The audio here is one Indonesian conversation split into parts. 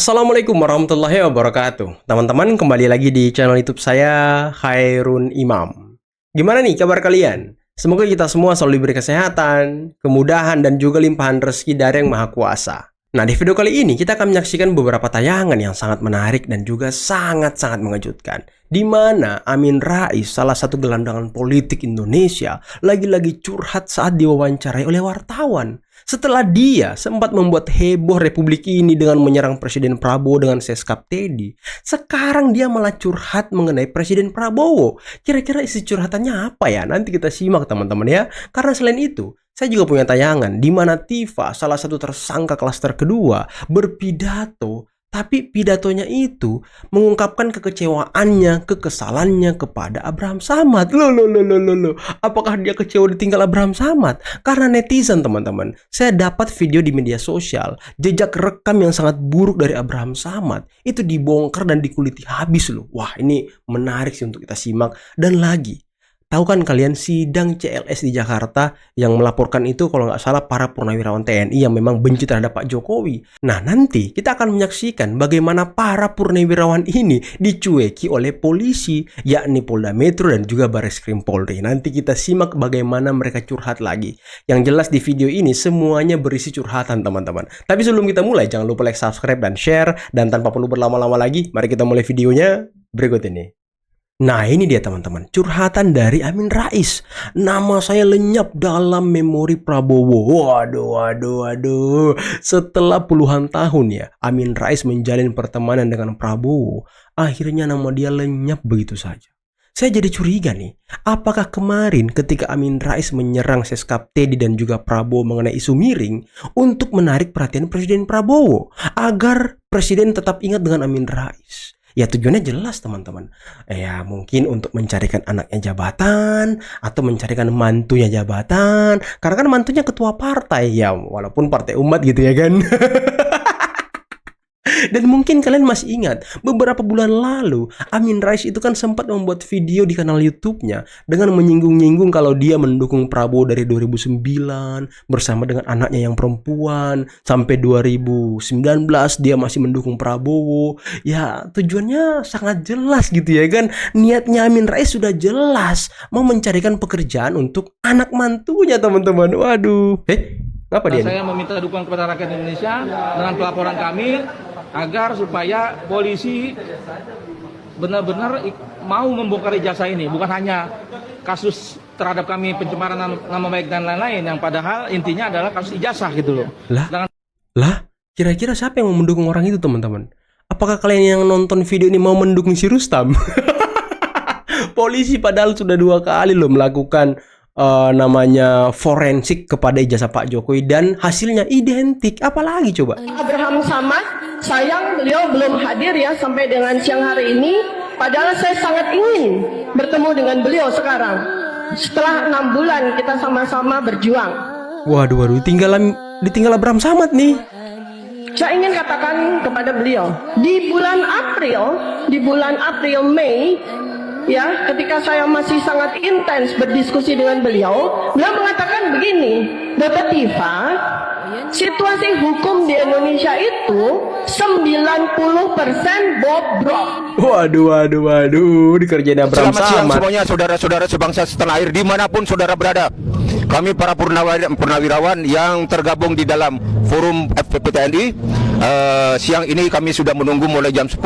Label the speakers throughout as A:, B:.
A: Assalamualaikum warahmatullahi wabarakatuh. Teman-teman, kembali lagi di channel YouTube saya, Khairun Imam. Gimana nih kabar kalian? Semoga kita semua selalu diberi kesehatan, kemudahan, dan juga limpahan rezeki dari Yang Maha Kuasa. Nah, di video kali ini kita akan menyaksikan beberapa tayangan yang sangat menarik dan juga sangat-sangat mengejutkan. Di mana Amin Rais, salah satu gelandangan politik Indonesia, lagi-lagi curhat saat diwawancarai oleh wartawan. Setelah dia sempat membuat heboh Republik ini dengan menyerang Presiden Prabowo dengan seskap Teddy, sekarang dia malah curhat mengenai Presiden Prabowo. Kira-kira isi curhatannya apa ya? Nanti kita simak teman-teman ya. Karena selain itu, saya juga punya tayangan di mana Tifa, salah satu tersangka klaster kedua, berpidato. Tapi pidatonya itu mengungkapkan kekecewaannya, kekesalannya kepada Abraham Samad. Loh. Apakah dia kecewa ditinggal Abraham Samad? Karena netizen teman-teman. Saya dapat video di media sosial. Jejak rekam yang sangat buruk dari Abraham Samad. Itu dibongkar dan dikuliti habis loh. Wah, ini menarik sih untuk kita simak. Dan lagi, tahu kan kalian sidang CLS di Jakarta yang melaporkan itu kalau nggak salah para purnawirawan TNI yang memang benci terhadap Pak Jokowi. Nah, nanti kita akan menyaksikan bagaimana para purnawirawan ini dicueki oleh polisi, yakni Polda Metro dan juga Barreskrim Polri. Nanti kita simak bagaimana mereka curhat lagi. Yang jelas di video ini semuanya berisi curhatan teman-teman. Tapi sebelum kita mulai, jangan lupa like, subscribe, dan share. Dan tanpa perlu berlama-lama lagi, mari kita mulai videonya berikut ini. Nah, ini dia teman-teman, curhatan dari Amin Rais. Nama saya lenyap dalam memori Prabowo. Waduh. Setelah puluhan tahun ya, Amin Rais menjalin pertemanan dengan Prabowo. Akhirnya nama dia lenyap begitu saja. Saya jadi curiga nih, apakah kemarin ketika Amin Rais menyerang seskap Teddy dan juga Prabowo mengenai isu miring untuk menarik perhatian Presiden Prabowo agar Presiden tetap ingat dengan Amin Rais? Ya tujuannya jelas teman-teman. Ya mungkin untuk mencarikan anaknya jabatan atau mencarikan mantunya jabatan. Karena kan mantunya ketua partai ya, walaupun partai umat gitu ya kan. Dan mungkin kalian masih ingat, beberapa bulan lalu Amin Rais itu kan sempat membuat video di kanal YouTube-nya dengan menyinggung-nyinggung kalau dia mendukung Prabowo dari 2009 bersama dengan anaknya yang perempuan, sampai 2019 dia masih mendukung Prabowo. Ya tujuannya sangat jelas gitu ya kan. Niatnya Amin Rais sudah jelas, mau mencarikan pekerjaan untuk anak mantunya teman-teman. Waduh. Apa dia?
B: Saya meminta dukungan kepada rakyat Indonesia dengan pelaporan kami agar supaya polisi benar-benar mau membongkar ijazah ini, bukan hanya kasus terhadap kami pencemaran nama baik dan lain-lain, yang padahal intinya adalah kasus ijazah gitu loh.
A: Lah, kira-kira siapa yang mau mendukung orang itu teman-teman? Apakah kalian yang nonton video ini mau mendukung si Rustam? Polisi padahal sudah 2 kali loh melakukan namanya forensik kepada ijazah Pak Jokowi dan hasilnya identik. Apalagi coba?
C: Abraham Samad, sayang beliau belum hadir ya sampai dengan siang hari ini. Padahal saya sangat ingin bertemu dengan beliau sekarang. Setelah 6 bulan kita sama-sama berjuang. Waduh, ditinggal Abraham Samad nih. Saya ingin katakan kepada beliau, di bulan April, Mei, ya, ketika saya masih sangat intens berdiskusi dengan beliau mengatakan begini, Bapak Tifa, situasi hukum di Indonesia itu 90% bobrok.
A: Waduh, dikerjain Abraham Samad.
D: Selamat siang semuanya, saudara-saudara sebangsa setanah air dimanapun saudara berada. Kami para purnawirawan yang tergabung di dalam forum FPP TNI, siang ini kami sudah menunggu mulai jam 10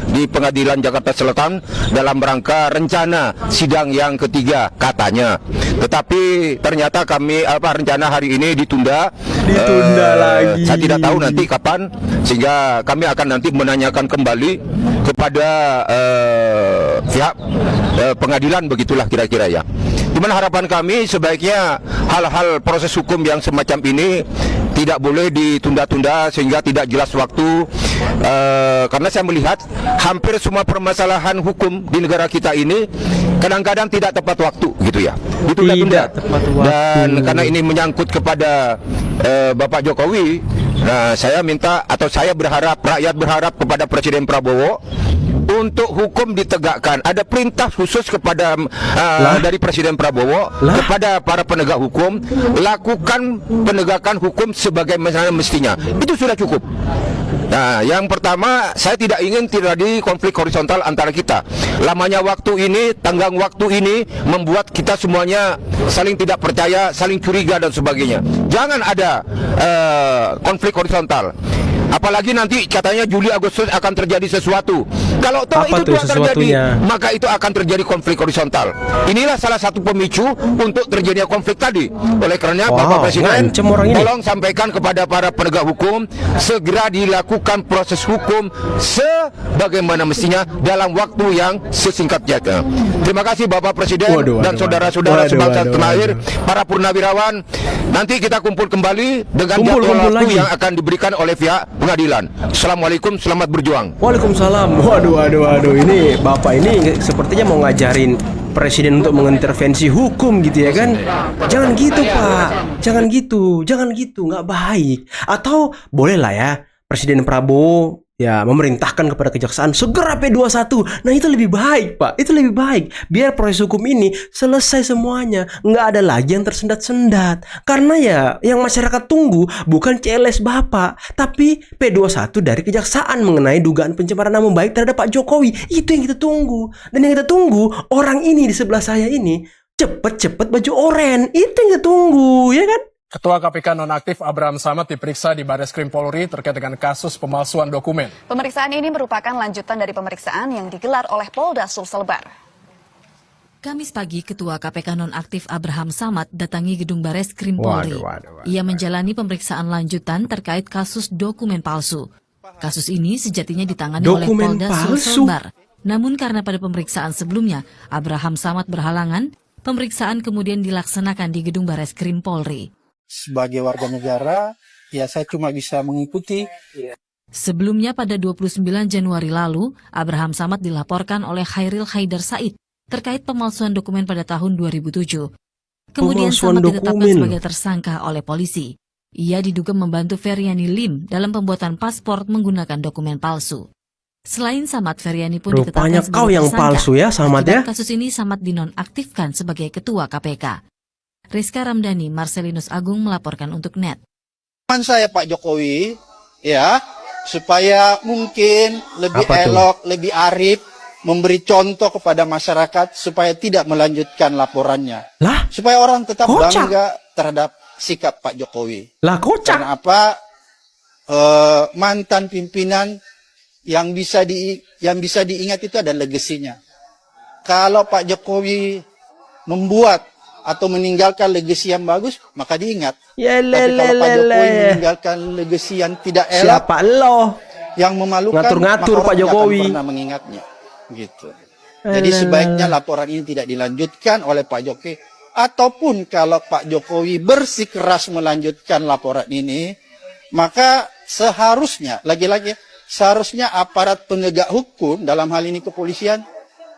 D: di Pengadilan Jakarta Selatan dalam rangka rencana sidang yang ketiga katanya. Tetapi ternyata rencana hari ini ditunda
A: Lagi.
D: Saya tidak tahu nanti kapan, sehingga kami akan nanti menanyakan kembali kepada pihak pengadilan, begitulah kira-kira ya. Cuman harapan kami sebaiknya hal-hal proses hukum yang semacam ini tidak boleh ditunda-tunda sehingga tidak jelas waktu, karena saya melihat hampir semua permasalahan hukum di negara kita ini kadang-kadang tidak tepat waktu gitu ya, ditunda-tunda. Dan karena ini menyangkut kepada Bapak Jokowi, saya minta atau saya berharap, rakyat berharap kepada Presiden Prabowo untuk hukum ditegakkan. Ada perintah khusus kepada dari Presiden Prabowo kepada para penegak hukum, lakukan penegakan hukum sebagaimana mestinya. Itu sudah cukup. Nah, yang pertama, saya tidak ingin terjadi konflik horizontal antara kita. Lamanya waktu ini, tenggang waktu ini membuat kita semuanya saling tidak percaya, saling curiga dan sebagainya. Jangan ada konflik horizontal. Apalagi nanti katanya Juli Agustus akan terjadi sesuatu. Kalau toh
A: Apa
D: itu
A: tuh
D: tidak terjadi,
A: sesuatunya?
D: maka itu akan terjadi konflik horizontal. Inilah salah satu pemicu untuk terjadinya konflik tadi. Oleh karena
A: Wow,
D: Bapak Presiden,
A: ngancem orang ini.
D: tolong sampaikan kepada para penegak hukum segera dilakukan proses hukum sebagaimana mestinya dalam waktu yang sesingkatnya. Terima kasih Bapak Presiden dan saudara-saudara sebangsa tanah air, para purnawirawan. Nanti kita kumpul kembali dengan jadwal waktu
A: lagi.
D: yang akan diberikan oleh pihak pengadilan. Assalamualaikum, selamat berjuang.
A: Waalaikumsalam. Waduh. Ini Bapak ini sepertinya mau ngajarin Presiden untuk mengintervensi hukum gitu ya kan? Jangan gitu Pak, jangan gitu, nggak baik. Atau boleh lah ya, Presiden Prabowo ya memerintahkan kepada kejaksaan segera P21. Nah itu lebih baik Pak, itu lebih baik. Biar proses hukum ini selesai semuanya, nggak ada lagi yang tersendat-sendat. Karena ya yang masyarakat tunggu bukan CLS Bapak, tapi P21 dari kejaksaan mengenai dugaan pencemaran nama baik terhadap Pak Jokowi. Itu yang kita tunggu. Dan yang kita tunggu, orang ini di sebelah saya ini cepet-cepet baju oren. Itu yang kita tunggu, ya kan?
E: Ketua KPK nonaktif Abraham Samad diperiksa di Barreskrim Polri terkait dengan kasus pemalsuan dokumen.
F: Pemeriksaan ini merupakan lanjutan dari pemeriksaan yang digelar oleh Polda Sulselbar.
G: Kamis pagi, Ketua KPK nonaktif Abraham Samad datangi gedung Barreskrim Polri. Ia menjalani pemeriksaan lanjutan terkait kasus dokumen palsu. Kasus ini sejatinya ditangani oleh Polda Sulselbar. Namun karena pada pemeriksaan sebelumnya, Abraham Samad berhalangan, pemeriksaan kemudian dilaksanakan di gedung Barreskrim Polri.
H: Sebagai warga negara, ya saya cuma bisa mengikuti.
G: Sebelumnya pada 29 Januari lalu, Abraham Samad dilaporkan oleh Khairil Haidar Said terkait pemalsuan dokumen pada tahun 2007. Kemudian Samad ditetapkan sebagai tersangka oleh polisi. Ia diduga membantu Feryani Lim dalam pembuatan paspor menggunakan dokumen palsu. Selain Samad, Feryani pun ditetapkan sebagai
A: kau yang
G: tersangka.
A: palsu ya, Samad ya?
G: Akibat kasus ini Samad dinonaktifkan sebagai Ketua KPK. Rizka Ramdhani, Marcelinus Agung melaporkan untuk NET.
H: Teman saya Pak Jokowi, ya, supaya mungkin lebih elok, lebih arif, memberi contoh kepada masyarakat supaya tidak melanjutkan laporannya.
A: Lah?
H: Supaya orang tetap
A: Kocak.
H: bangga terhadap sikap Pak Jokowi.
A: Lah kocak.
H: Karena apa? Mantan pimpinan yang bisa diingat itu ada legasinya. Kalau Pak Jokowi membuat atau meninggalkan legasi yang bagus, maka diingat. Tapi kalau Pak Jokowi meninggalkan legasi yang tidak elok,
A: siapa lo?
H: yang memalukan,
A: Ngatur-ngatur
H: maka
A: Pak
H: orang tidak
A: Jokowi.
H: akan pernah mengingatnya. Gitu. Jadi sebaiknya laporan ini tidak dilanjutkan oleh Pak Jokowi. Ataupun kalau Pak Jokowi bersikeras melanjutkan laporan ini, maka seharusnya, lagi-lagi, seharusnya aparat penegak hukum, dalam hal ini kepolisian,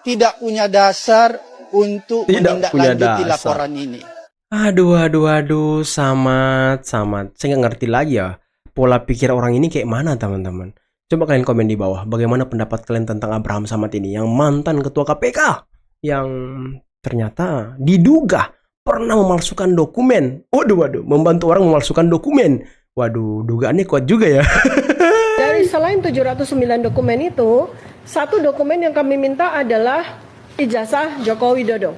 H: tidak punya dasar untuk menindaklanjuti laporan ini.
A: Aduh, Samad. Saya nggak ngerti lagi ya, pola pikir orang ini kayak mana, teman-teman. Coba kalian komen di bawah, bagaimana pendapat kalian tentang Abraham Samad ini, yang mantan ketua KPK, yang ternyata diduga pernah memalsukan dokumen. Waduh, membantu orang memalsukan dokumen. Waduh, dugaannya kuat juga ya.
C: Dari selain 709 dokumen itu, satu dokumen yang kami minta adalah ijazah Joko Widodo.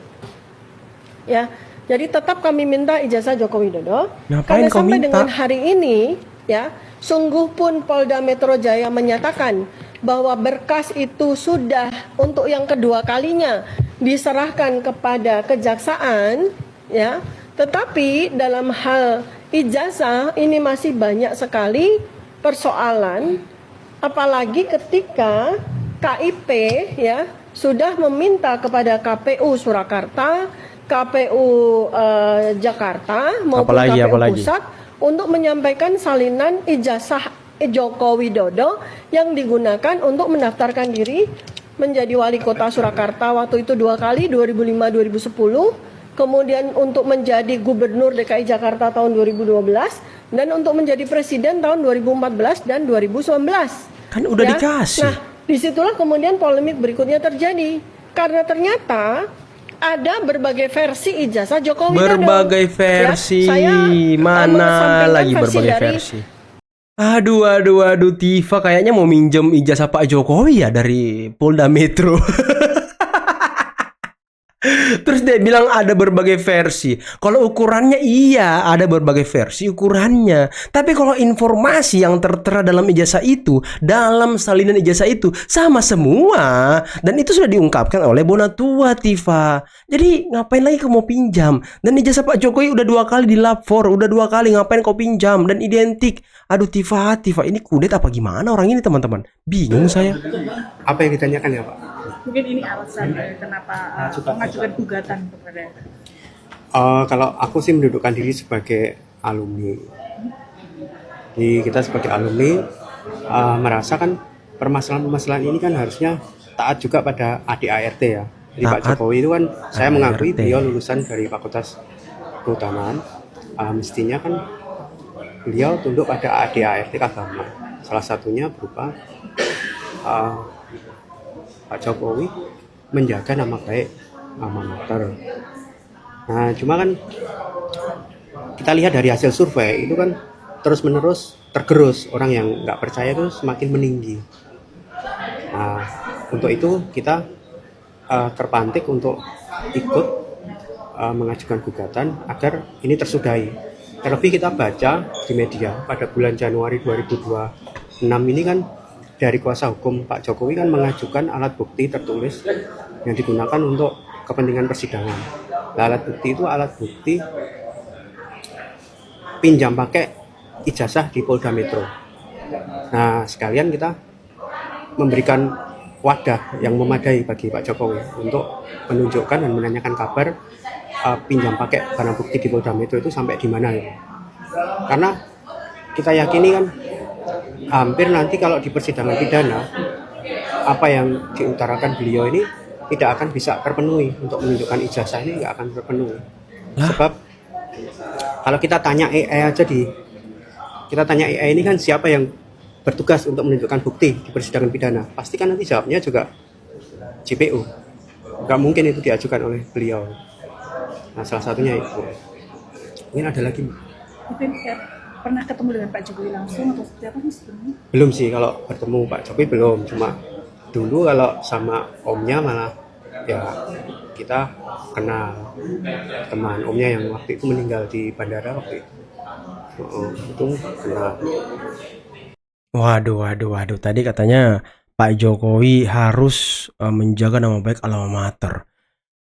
C: Ya, jadi tetap kami minta ijazah Joko Widodo.
A: Ngapain
C: Karena
A: kau
C: sampai
A: minta?
C: dengan hari ini, ya, sungguh pun Polda Metro Jaya menyatakan bahwa berkas itu sudah untuk yang kedua kalinya diserahkan kepada kejaksaan, ya. Tetapi dalam hal ijazah ini masih banyak sekali persoalan, apalagi ketika KIP, ya, sudah meminta kepada KPU Surakarta, KPU Jakarta maupun KPU Pusat untuk menyampaikan salinan ijazah Joko Widodo yang digunakan untuk mendaftarkan diri menjadi wali kota Surakarta waktu itu 2 kali, 2005-2010, kemudian untuk menjadi gubernur DKI Jakarta tahun 2012, dan untuk menjadi presiden tahun 2014 dan 2019.
A: Kan udah dikasih.
C: Nah, disitulah kemudian polemik berikutnya terjadi. Karena ternyata ada berbagai versi ijazah Joko Widodo.
A: Berbagai versi,
C: Ya, saya
A: mana
C: mengesampingkan
A: lagi berbagai
C: dari
A: versi? Aduh, Tifa kayaknya mau minjem ijazah Pak Jokowi ya dari Polda Metro. Terus dia bilang ada berbagai versi. Kalau ukurannya iya, ada berbagai versi ukurannya. Tapi kalau informasi yang tertera dalam ijazah itu, dalam salinan ijazah itu sama semua. Dan itu sudah diungkapkan oleh Bonatua, Tifa. Jadi ngapain lagi kamu pinjam? Dan ijazah Pak Jokowi udah 2 kali dilapor, udah 2 kali, ngapain kau pinjam? Dan identik. Aduh Tifa, ini kudet apa gimana orang ini teman-teman? Bingung saya.
I: Apa yang ditanyakan ya Pak?
J: Mungkin ini alasan kenapa mengajukan gugatan kepada.
I: Kalau aku sih mendudukkan diri sebagai alumni. Jadi kita sebagai alumni merasakan permasalahan-permasalahan ini kan harusnya taat juga pada ADART ya. Jadi Pak Jokowi itu kan saya mengakui beliau lulusan dari Fakultas Kehutanan. Mestinya kan beliau tunduk pada ADART agama. Salah satunya berupa Pak Jokowi menjaga nama baik alma mater. Nah, cuma kan kita lihat dari hasil survei itu kan terus-menerus tergerus, orang yang nggak percaya itu semakin meninggi. Nah, untuk itu kita terpantik untuk ikut mengajukan gugatan agar ini tersudahi. Terlebih kita baca di media pada bulan Januari 2026 ini kan dari kuasa hukum Pak Jokowi kan mengajukan alat bukti tertulis yang digunakan untuk kepentingan persidangan. Alat bukti itu alat bukti pinjam pakai ijazah di Polda Metro. Nah, sekalian kita memberikan wadah yang memadai bagi Pak Jokowi untuk menunjukkan dan menanyakan kabar pinjam pakai barang bukti di Polda Metro itu sampai di mana ya. Karena kita yakini kan hampir nanti kalau di persidangan pidana apa yang diutarakan beliau ini tidak akan bisa terpenuhi, untuk menunjukkan ijazah ini nggak akan terpenuhi. Sebab kalau kita tanya AI aja AI ini kan siapa yang bertugas untuk menunjukkan bukti di persidangan pidana, pasti kan nanti jawabnya juga JPU. Nggak mungkin itu diajukan oleh beliau. Nah, salah satunya itu. Mungkin ada lagi.
J: Mungkin pernah ketemu dengan Pak Jokowi langsung atau seperti apa sebelumnya?
I: Belum sih, kalau bertemu Pak Jokowi belum. Cuma dulu kalau sama omnya malah ya kita kenal, teman omnya yang waktu itu meninggal di bandara waktu itu. Itu kenal.
A: Waduh. Tadi katanya Pak Jokowi harus menjaga nama baik alma mater.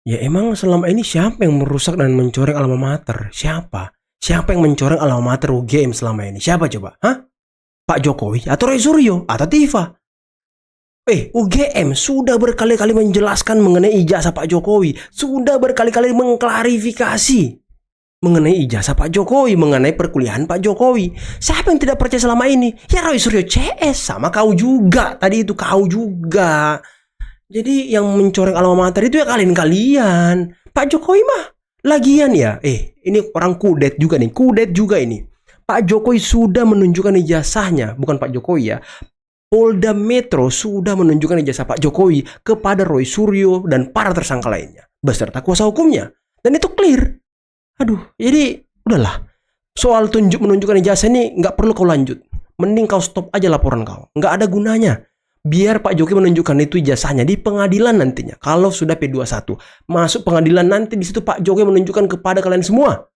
A: Ya emang selama ini siapa yang merusak dan mencoreng alma mater? Siapa? Siapa yang mencoreng alma mater UGM selama ini? Siapa coba? Hah? Pak Jokowi atau Roy Suryo atau Tifa? UGM sudah berkali-kali menjelaskan mengenai ijazah Pak Jokowi, sudah berkali-kali mengklarifikasi mengenai ijazah Pak Jokowi, mengenai perkuliahan Pak Jokowi. Siapa yang tidak percaya selama ini? Ya Roy Suryo CS, sama kau juga. Tadi itu kau juga. Jadi yang mencoreng alma mater itu ya kalian. Pak Jokowi mah lagian ya. Ini orang kudet juga ini. Pak Jokowi sudah menunjukkan ijazahnya, bukan Pak Jokowi ya. Polda Metro sudah menunjukkan ijazah Pak Jokowi kepada Roy Suryo dan para tersangka lainnya beserta kuasa hukumnya. Dan itu clear. Aduh, jadi udahlah. Soal menunjukkan ijazah ini nggak perlu kau lanjut. Mending kau stop aja laporan kau. Nggak ada gunanya. Biar Pak Jokowi menunjukkan itu ijazahnya di pengadilan nantinya. Kalau sudah P21 masuk pengadilan nanti, di situ Pak Jokowi menunjukkan kepada kalian semua.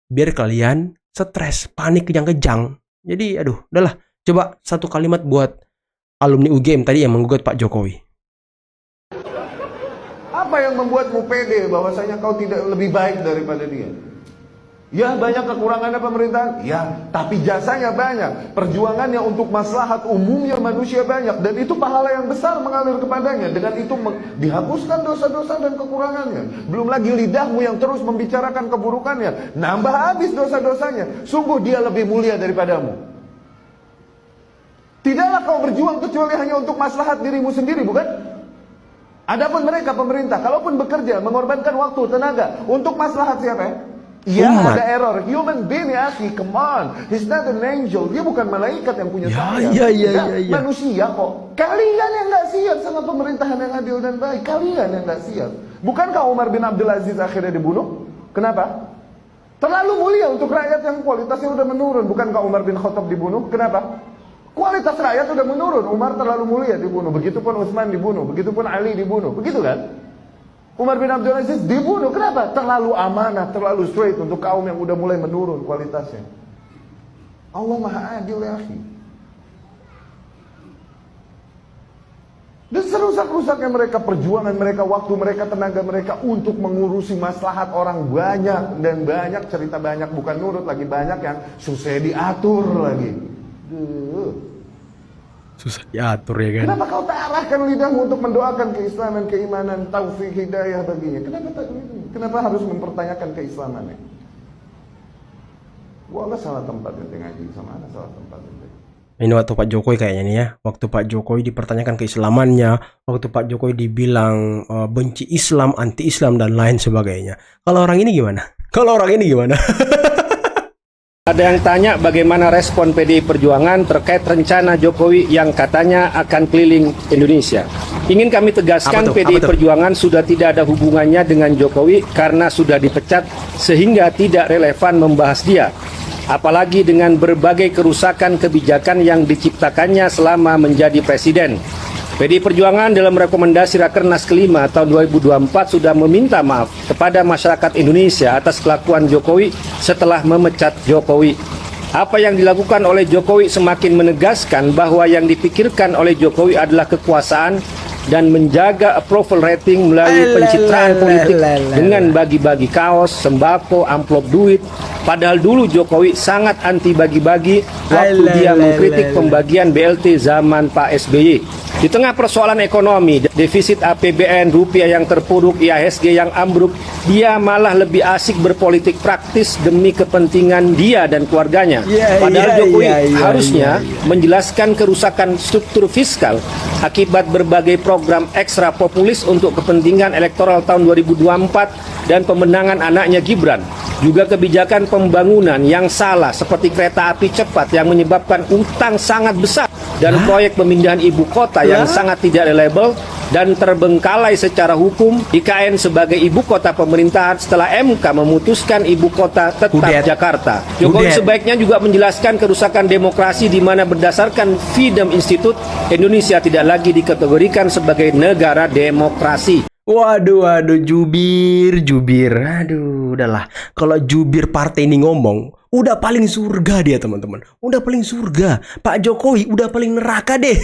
A: Biar kalian stres, panik kejang-kejang. Jadi aduh, udahlah. Coba satu kalimat buat alumni UGM tadi yang menggugat Pak Jokowi.
K: Apa yang membuatmu pede bahwasanya kau tidak lebih baik daripada dia? Ya, banyak kekurangannya pemerintahan. Ya, tapi jasanya banyak. Perjuangannya untuk maslahat umumnya manusia banyak. Dan itu pahala yang besar mengalir kepadanya. Dengan itu dihapuskan dosa-dosa dan kekurangannya. Belum lagi lidahmu yang terus membicarakan keburukannya. Nambah habis dosa-dosanya. Sungguh dia lebih mulia daripadamu. Tidaklah kau berjuang kecuali hanya untuk maslahat dirimu sendiri, bukan? Adapun mereka pemerintah, kalaupun bekerja, mengorbankan waktu, tenaga untuk maslahat siapa ya? Ya, ada error. Human being ya, come on. He's not an angel. Dia bukan malaikat yang punya sayap. Ya. Manusia kok. Kalian yang nggak siap sama pemerintahan yang adil dan baik. Kalian yang nggak siap. Bukankah Umar bin Abdul Aziz akhirnya dibunuh? Kenapa? Terlalu mulia untuk rakyat yang kualitasnya udah menurun. Bukankah Umar bin Khattab dibunuh? Kenapa? Kualitas rakyat udah menurun. Umar terlalu mulia dibunuh. Begitupun Utsman dibunuh. Begitupun Ali dibunuh. Begitu kan? Umar bin Abdul Aziz dibunuh. Kenapa? Terlalu amanah, terlalu straight untuk kaum yang udah mulai menurun kualitasnya. Allah Maha Adil ya akhi. Dan serusak-rusaknya mereka, perjuangan mereka, waktu mereka, tenaga mereka untuk mengurusi maslahat orang banyak. Dan banyak, cerita banyak, bukan nurut lagi, banyak yang susah diatur lagi.
A: Susah diatur ya kan.
K: Kenapa kau tak arahkan lidahmu untuk mendoakan keislaman, keimanan, taufik, hidayah baginya? Kenapa harus mempertanyakan keislamannya? Wallah salah tempat ente ngaji, sama ada salah tempat ente.
A: Ini waktu Pak Jokowi kayaknya nih ya. Waktu Pak Jokowi dipertanyakan keislamannya, waktu Pak Jokowi dibilang benci Islam, anti Islam dan lain sebagainya. Kalau orang ini gimana? Kalau orang ini gimana?
L: Ada yang tanya bagaimana respon PDI Perjuangan terkait rencana Jokowi yang katanya akan keliling Indonesia. Ingin kami tegaskan PDI Perjuangan sudah tidak ada hubungannya dengan Jokowi karena sudah dipecat sehingga tidak relevan membahas dia. Apalagi dengan berbagai kerusakan kebijakan yang diciptakannya selama menjadi presiden. PDI Perjuangan dalam rekomendasi Rakernas kelima tahun 2024 sudah meminta maaf kepada masyarakat Indonesia atas kelakuan Jokowi setelah memecat Jokowi. Apa yang dilakukan oleh Jokowi semakin menegaskan bahwa yang dipikirkan oleh Jokowi adalah kekuasaan dan menjaga approval rating melalui pencitraan politik dengan bagi-bagi kaos, sembako, amplop duit. Padahal dulu Jokowi sangat anti bagi-bagi waktu dia mengkritik pembagian BLT zaman Pak SBY. Di tengah persoalan ekonomi, defisit APBN, rupiah yang terpuruk, IHSG yang ambruk, dia malah lebih asik berpolitik praktis demi kepentingan dia dan keluarganya. Padahal Jokowi harusnya menjelaskan kerusakan struktur fiskal akibat berbagai program ekstra populis untuk kepentingan elektoral tahun 2024 dan pemenangan anaknya Gibran. Juga kebijakan pembangunan yang salah seperti kereta api cepat yang menyebabkan utang sangat besar dan proyek pemindahan ibu kota yang sangat tidak reliable dan terbengkalai secara hukum IKN sebagai ibu kota pemerintahan setelah MK memutuskan ibu kota tetap Jakarta. Jokowi sebaiknya juga menjelaskan kerusakan demokrasi di mana berdasarkan Freedom Institute Indonesia tidak lagi dikategorikan sebagai negara demokrasi.
A: Waduh, jubir. Aduh, udahlah. Kalau jubir partai ini ngomong, udah paling surga dia, teman-teman. Udah paling surga. Pak Jokowi udah paling neraka deh.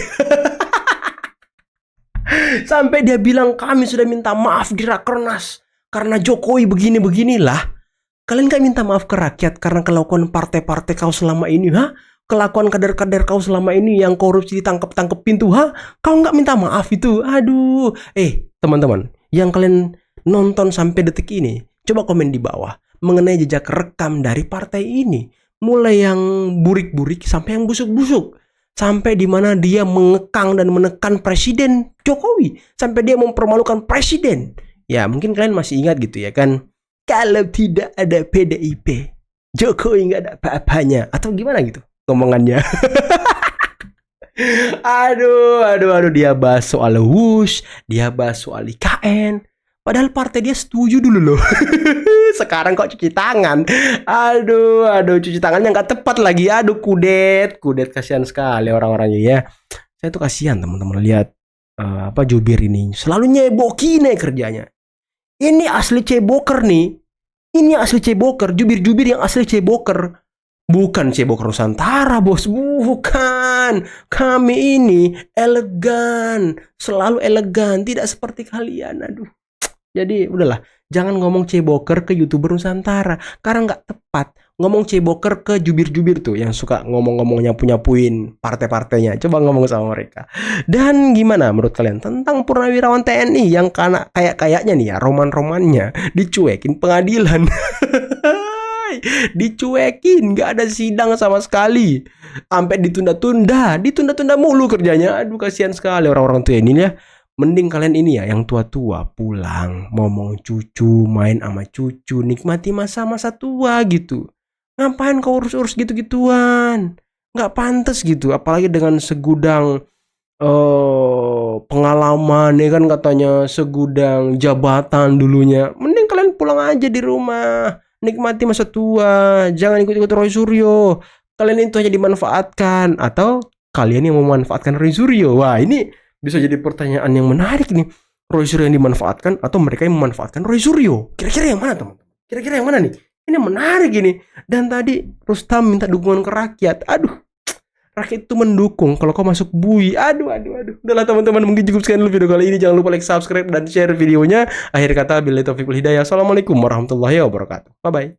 A: Sampai dia bilang kami sudah minta maaf di Rakernas karena Jokowi begini-beginilah. Kalian gak minta maaf ke rakyat karena kelakuan partai-partai kau selama ini, ha? Kelakuan kader-kader kau selama ini yang korupsi ditangkep-tangkepin tuh, ha? Kau nggak minta maaf itu? Aduh. Teman-teman, yang kalian nonton sampai detik ini, coba komen di bawah mengenai jejak rekam dari partai ini. Mulai yang burik-burik sampai yang busuk-busuk. Sampai di mana dia mengekang dan menekan Presiden Jokowi. Sampai dia mempermalukan Presiden. Ya, mungkin kalian masih ingat gitu ya kan? Kalau tidak ada PDIP, Jokowi nggak ada apa-apanya. Atau gimana gitu ngomongannya. Aduh, dia bahas soal WUSH, dia bahas soal IKN. Padahal partai dia setuju dulu loh. Sekarang kok cuci tangan. Aduh, cuci tangannya nggak tepat lagi. Aduh, kudet, kasihan sekali orang-orangnya ya. Saya tuh kasihan teman-teman lihat jubir ini selalu nyebokin kerjanya. Ini asli ceboker nih. Ini asli ceboker, jubir-jubir yang asli ceboker. Bukan ceboker Nusantara, bos. Bukan. Kami ini elegan. Selalu elegan. Tidak seperti kalian. Aduh. Jadi, udahlah. Jangan ngomong ceboker ke YouTuber Nusantara. Karena nggak tepat. Ngomong ceboker ke jubir-jubir tuh. Yang suka ngomong-ngomong nyapu-nyapuin partai-partainya. Coba ngomong sama mereka. Dan gimana menurut kalian tentang Purnawirawan TNI yang kayaknya nih ya, roman-romannya dicuekin pengadilan. Dicuekin, nggak ada sidang sama sekali, sampai ditunda-tunda mulu kerjanya. Aduh, kasihan sekali orang-orang tua ini ya. Mending kalian ini ya yang tua-tua pulang, ngomong cucu, main sama cucu, nikmati masa-masa tua gitu. Ngapain kau urus-urus gitu-gituan? Nggak pantas gitu, apalagi dengan segudang pengalaman ya kan, katanya segudang jabatan dulunya. Mending kalian pulang aja di rumah. nikmati masa tua, jangan ikut-ikut Roy Suryo. Kalian itu hanya dimanfaatkan, atau kalian yang memanfaatkan Roy Suryo? Wah, ini bisa jadi pertanyaan yang menarik nih. Roy Suryo yang dimanfaatkan atau mereka yang memanfaatkan Roy Suryo? Kira-kira yang mana, teman-teman? Kira-kira yang mana nih? Ini menarik ini. Dan tadi Rustam minta dukungan ke rakyat. Aduh, rakyat itu mendukung kalau kau masuk bui. Aduh. Udahlah teman-teman, mungkin cukup sekian dulu video kali ini. Jangan lupa like, subscribe, dan share videonya. Akhir kata, billahi taufiq wal hidayah. Assalamualaikum warahmatullahi wabarakatuh. Bye-bye.